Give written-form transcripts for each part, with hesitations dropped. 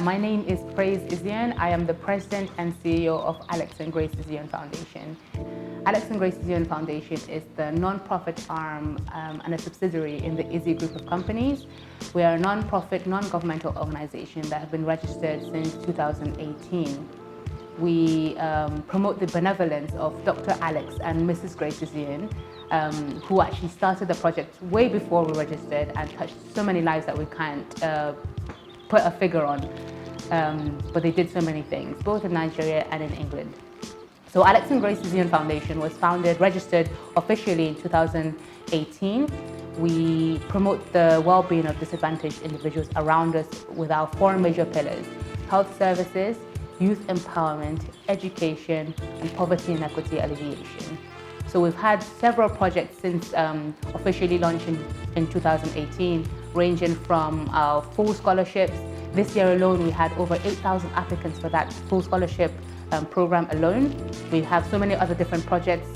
My name is Praise Izian. I am the President and CEO of Alex and Grace Izian Foundation. Alex and Grace Izian Foundation is the non-profit arm and a subsidiary in the Izzy Group of companies. We are a non-profit, non-governmental organization that have been registered since 2018. We promote the benevolence of Dr. Alex and Mrs. Grace Izian, who actually started the project way before we registered and touched so many lives that we can't put a figure on. But they did so many things, both in Nigeria and in England. So Alex and Grace Izian Foundation was founded, registered officially in 2018. We promote the well-being of disadvantaged individuals around us with our four major pillars: health services, youth empowerment, education, and poverty and equity alleviation. So we've had several projects since officially launching in 2018, ranging from our full scholarships. This year alone, we had over 8,000 applicants for that full scholarship program alone. We have so many other different projects,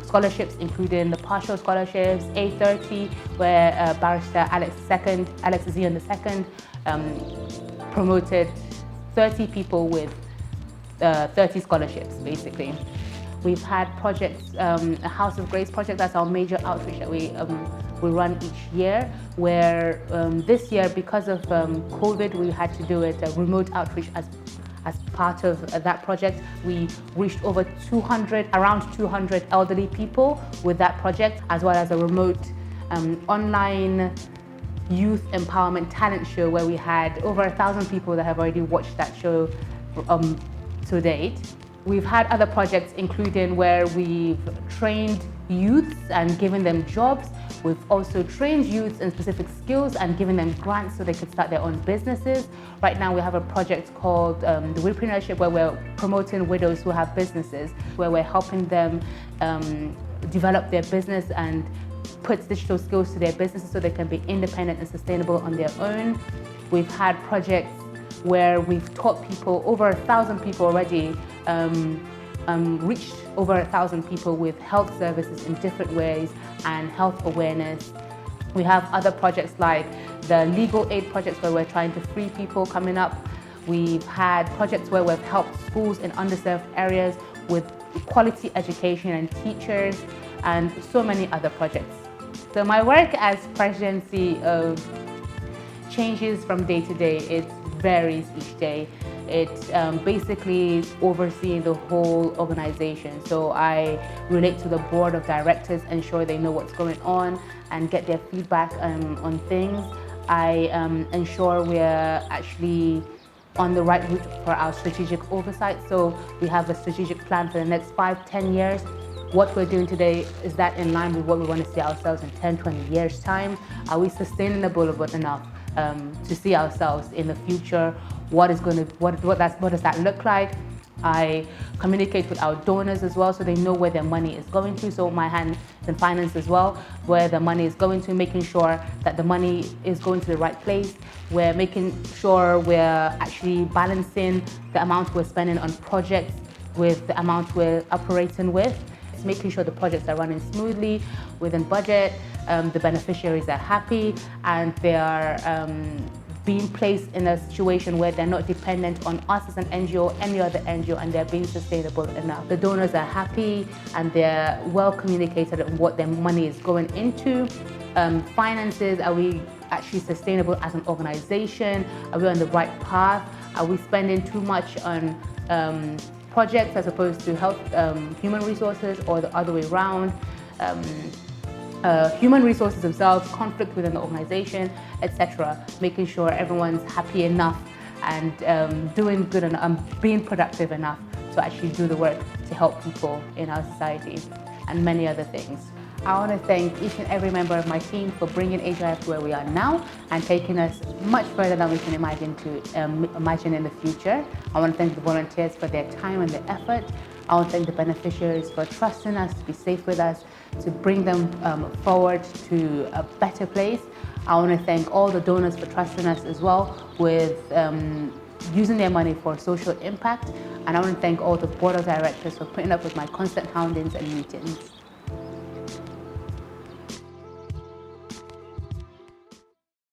scholarships, including the partial scholarships, A30, where Barrister Alex Izian II promoted 30 people with 30 scholarships, basically. We've had projects, a House of Grace project, that's our major outreach that we run each year, where this year, because of COVID, we had to do it a remote outreach as part of that project. We reached over around 200 elderly people with that project, as well as a remote online youth empowerment talent show where we had over 1,000 people that have already watched that show to date. We've had other projects, including where we've trained youths and given them jobs. We've also trained youths in specific skills and given them grants so they could start their own businesses. Right now we have a project called the Widowpreneurship, where we're promoting widows who have businesses, where we're helping them develop their business and put digital skills to their businesses so they can be independent and sustainable on their own. We've had projects where we've taught people, over 1,000 people already, reached over 1,000 people with health services in different ways and health awareness. We have other projects like the legal aid projects where we're trying to free people coming up. We've had projects where we've helped schools in underserved areas with quality education and teachers, and so many other projects. So my work as President CEO changes from day to day. It varies each day. It basically is overseeing the whole organization. So I relate to the board of directors, ensure they know what's going on and get their feedback on things. I ensure we're actually on the right route for our strategic oversight. So we have a strategic plan for the next 5-10 years. What we're doing today, is that in line with what we want to see ourselves in 10-20 years' time? Are we sustainable enough to see ourselves in the future? What does that look like? I communicate with our donors as well, so they know where their money is going to. So my hand in finance as well, where the money is going to, making sure that the money is going to the right place. We're making sure we're actually balancing the amount we're spending on projects with the amount we're operating with. It's making sure the projects are running smoothly, within budget, the beneficiaries are happy, and they are being placed in a situation where they're not dependent on us as an NGO or any other NGO, and they're being sustainable enough. The donors are happy and they're well communicated on what their money is going into. Finances, are we actually sustainable as an organization? Are we on the right path? Are we spending too much on projects as opposed to health, human resources, or the other way around? Human resources themselves, conflict within the organization, etc. Making sure everyone's happy enough and doing good enough, being productive enough to actually do the work to help people in our society, and many other things. I want to thank each and every member of my team for bringing AGIF to where we are now and taking us much further than we can imagine in the future. I want to thank the volunteers for their time and their effort. I want to thank the beneficiaries for trusting us to be safe with us, to bring them forward to a better place. I want to thank all the donors for trusting us as well with using their money for social impact. And I want to thank all the board of directors for putting up with my constant houndings and meetings.